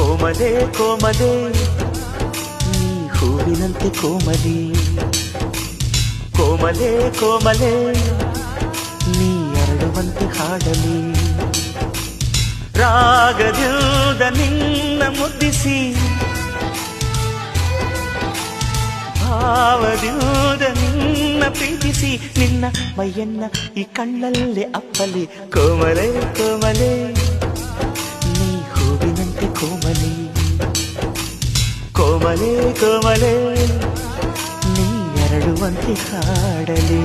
ಕೋಮಲೆ ಕೋಮಲೆ ನೀ ಹೂವಿನಂತೆ ಕೋಮಲಿ, ಕೋಮಲೆ ಕೋಮಲೆ ನೀ ಅರಳುವಂತೆ ಹಾಡಲಿ. ರಾಗದಿಂದ ನಿನ್ನ ಮುದ್ದಿಸಿ, ಭಾವದಿಂದ ನಿನ್ನ ಪ್ರೀತಿಸಿ, ನಿನ್ನ ಮೈಯನ್ನ ಈ ಕಣ್ಣಲ್ಲೇ ಅಪ್ಪಲಿ. ಕೋಮಲೆ ಕೋಮಲೆ ನೀ ಹೂವಿನಂತೆ ಕೋಮಲಿ, ಕೋಮಲೆ ಕೋಮಲೆ ನೀ ಅರಳುವಂತೆ ಹಾಡಲಿ.